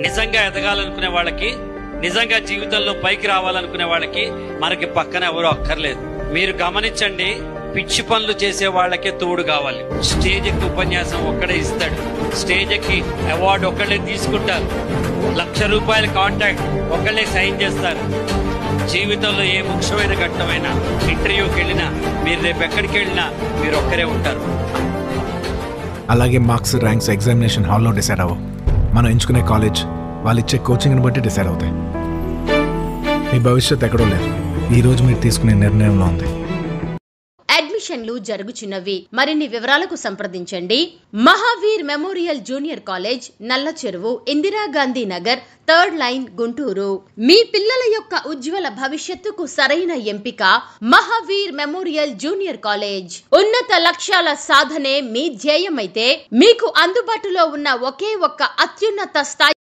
నిజంగా ఎదగాలనుకునే వాళ్ళకి, నిజంగా జీవితంలో పైకి రావాలనుకునే వాళ్ళకి మనకి పక్కన ఎవరు అక్కర్లేదు. మీరు గమనించండి, పిచ్చి పనులు చేసే వాళ్ళకే తోడు కావాలి. స్టేజ్ ఎక్కి ఉపన్యాసం ఒక్కడే ఇస్తాడు, స్టేజ్ ఎక్కి అవార్డు ఒక్కళ్ళే తీసుకుంటారు, ₹1,00,000 కాంట్రాక్ట్ ఒక్కళ్ళే సైన్ చేస్తారు. జీవితంలో ఏ ముఖ్యమైన ఘట్టమైనా, ఇంటర్వ్యూకి వెళ్ళినా, మీరు రేపు ఎక్కడికి వెళ్ళినా మీరు ఒక్కరే ఉంటారు. అలాగే మార్క్స్, ర్యాంక్స్ ఎగ్జామినేషన్ హాల్లో డిసైడ్ అవ్వవు. మనం ఎంచుకునే కాలేజ్, వాళ్ళు ఇచ్చే కోచింగ్ని బట్టి డిసైడ్ అవుతాయి. మీ భవిష్యత్తు ఎక్కడో లేదు, ఈరోజు మీరు తీసుకునే నిర్ణయంలో ఉంది. అడ్మిషన్లు జరుగుచున్నవి. మరిన్ని వివరాలకు సంప్రదించండి. మహావీర్ మెమోరియల్ జూనియర్ కాలేజ్, నల్ల చెరువు, ఇందిరాగాంధీ నగర్, 3rd లైన్, గుంటూరు. మీ పిల్లల యొక్క ఉజ్వల భవిష్యత్తుకు సరైన ఎంపిక మహావీర్ మెమోరియల్ జూనియర్ కాలేజ్. ఉన్నత లక్ష్యాల సాధనే మీ ధ్యేయమైతే మీకు అందుబాటులో ఉన్న ఒకే ఒక్క అత్యున్నత స్థాయి